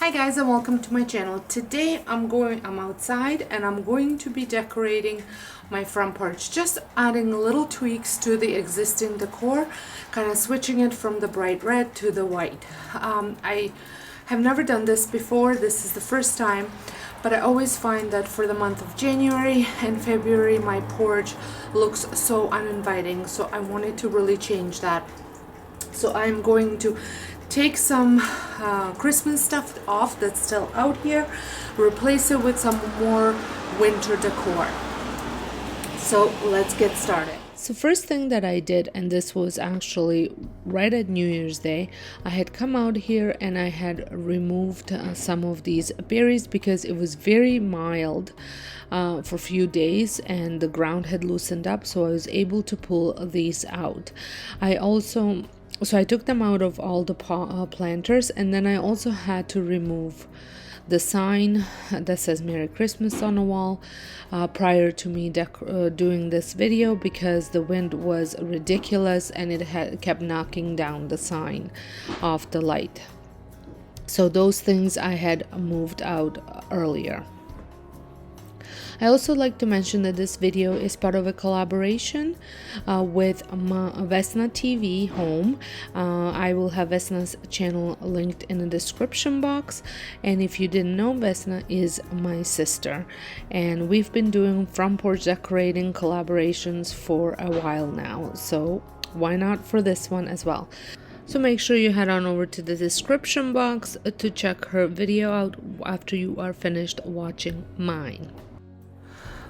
Hi guys, and welcome to my channel. Today I'm outside and I'm going to be decorating my front porch, just adding little tweaks to the existing decor, kind of switching it from the bright red to the white. I have never done this before. This is the first time, but I always find that for the month of January and February my porch looks so uninviting, so I wanted to really change that. So I'm going to take some Christmas stuff off that's still out here, replace it with some more winter decor. So let's get started. So first thing that I did, and this was actually right at New Year's Day, I had come out here and I had removed some of these berries because it was very mild for a few days and the ground had loosened up, so I was able to pull these out. So I took them out of all the planters, and then I also had to remove the sign that says Merry Christmas on the wall prior to me doing this video, because the wind was ridiculous and it kept knocking down the sign of the light. So those things I had moved out earlier. I also like to mention that this video is part of a collaboration with Vesna TV Home. I will have Vesna's channel linked in the description box, and if you didn't know, Vesna is my sister, and we've been doing front porch decorating collaborations for a while now, so why not for this one as well. So make sure you head on over to the description box to check her video out after you are finished watching mine.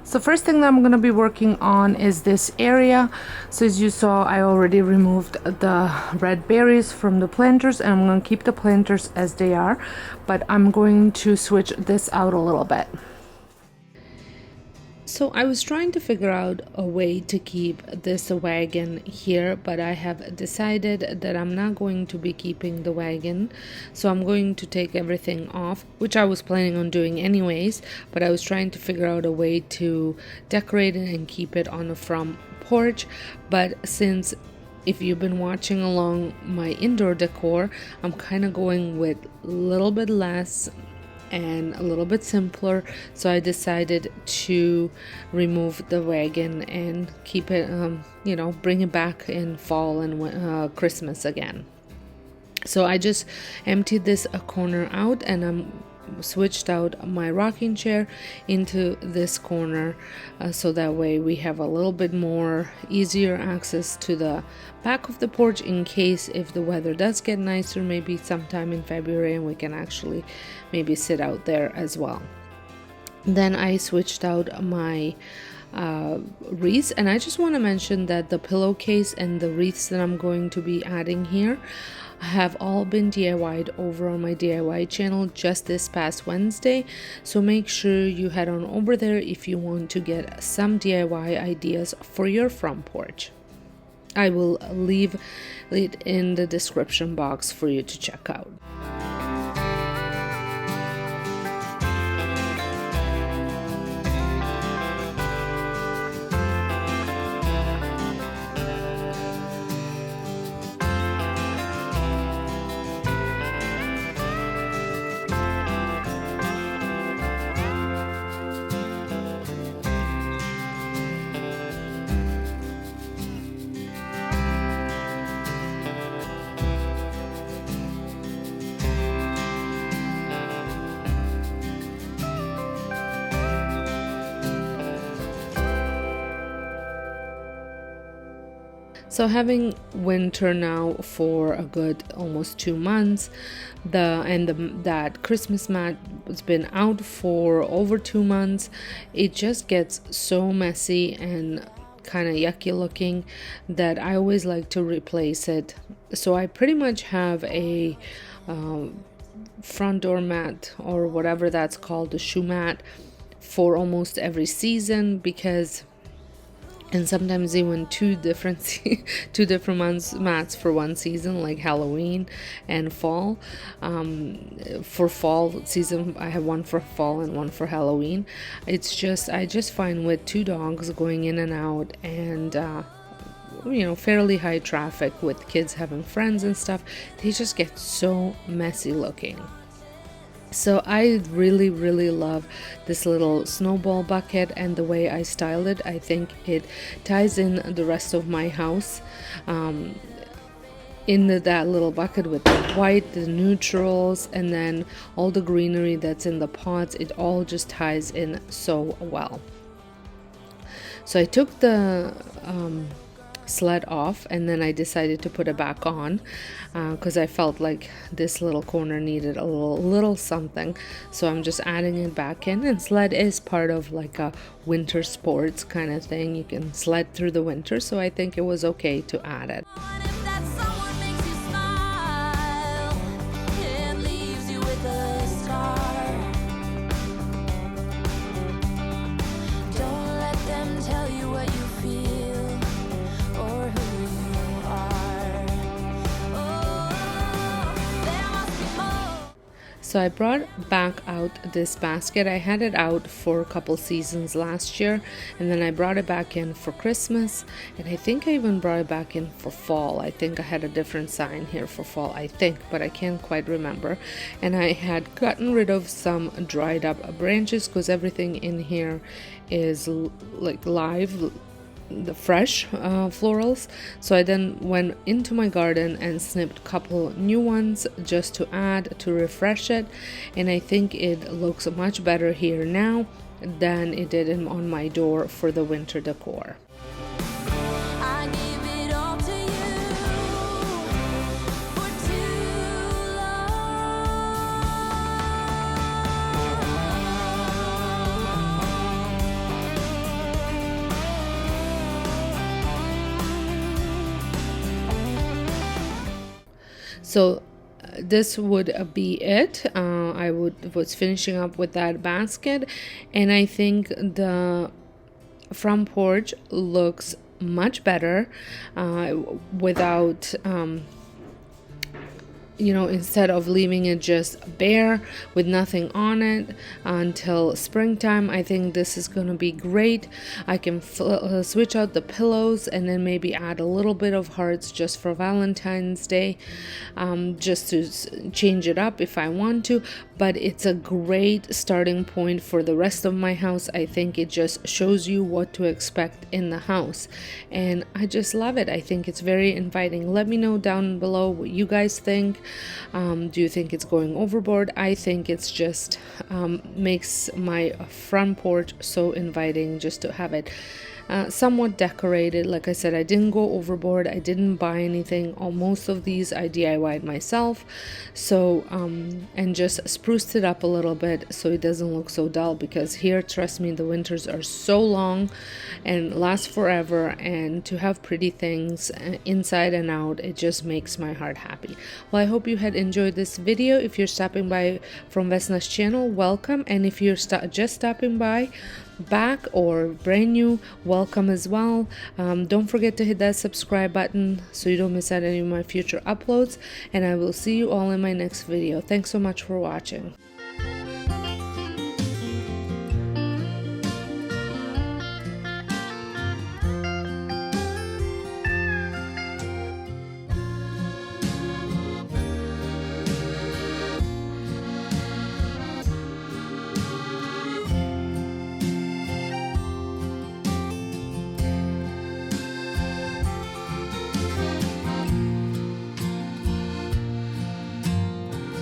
So first thing that I'm going to be working on is this area. So as you saw, I already removed the red berries from the planters, and I'm going to keep the planters as they are, but I'm going to switch this out a little bit. So I was trying to figure out a way to keep this wagon here, but I have decided that I'm not going to be keeping the wagon. So I'm going to take everything off, which I was planning on doing anyways, but I was trying to figure out a way to decorate it and keep it on the front porch. But since if you've been watching along my indoor decor, I'm kind of going with a little bit less and a little bit simpler, so I decided to remove the wagon and keep it, bring it back in fall and Christmas again. So I just emptied this corner out, and I'm switched out my rocking chair into this corner, so that way we have a little bit more easier access to the back of the porch in case if the weather does get nicer, maybe sometime in February, and we can actually maybe sit out there as well. Then I switched out my wreaths, and I just want to mention that the pillowcase and the wreaths that I'm going to be adding here have all been DIY'd over on my DIY channel just this past Wednesday, so make sure you head on over there if you want to get some DIY ideas for your front porch. I will leave it in the description box for you to check out. So having winter now for a good almost 2 months, that Christmas mat has been out for over 2 months, it just gets so messy and kind of yucky looking that I always like to replace it. So I pretty much have a front door mat, or whatever that's called, the shoe mat, for almost every season, because and sometimes even two different mats for one season, like Halloween and fall. For fall season, I have one for fall and one for Halloween. I just find with 2 dogs going in and out, and fairly high traffic with kids having friends and stuff, they just get so messy looking. So I really love this little snowball bucket and the way I styled it. I think it ties in the rest of my house. In that little bucket with the white, the neutrals, and then all the greenery that's in the pots, it all just ties in so well. So I took the sled off, and then I decided to put it back on because I felt like this little corner needed a little something. So I'm just adding it back in, and sled is part of like a winter sports kind of thing. You can sled through the winter, so I think it was okay to add it. So I brought back out this basket. I had it out for a couple seasons last year, and then I brought it back in for Christmas, and I think I even brought it back in for fall. I think I had a different sign here for fall, I think, but I can't quite remember. And I had gotten rid of some dried up branches because everything in here is like live, the fresh florals. So I then went into my garden and snipped a couple new ones just to add to refresh it, and I think it looks much better here now than it did on my door for the winter decor. So this would be it. I was finishing up with that basket, and I think the front porch looks much better without instead of leaving it just bare with nothing on it until springtime. I think this is going to be great. I can switch out the pillows and then maybe add a little bit of hearts just for Valentine's Day, just to change it up if I want to. But it's a great starting point for the rest of my house. I think it just shows you what to expect in the house, and I just love it. I think it's very inviting. Let me know down below what you guys think. Do you think it's going overboard? I think it's just makes my front porch so inviting just to have it somewhat decorated. Like I said, I didn't go overboard. I didn't buy anything. Most of these I DIY'd myself, so and just spruced it up a little bit so it doesn't look so dull, because here, trust me, the winters are so long and last forever, and to have pretty things inside and out, it just makes my heart happy. Well, I hope you had enjoyed this video. If you're stopping by from Vesna's channel, welcome, and if you're just stopping by back or brand new, welcome as well. Don't forget to hit that subscribe button so you don't miss out any of my future uploads, and I will see you all in my next video. Thanks so much for watching.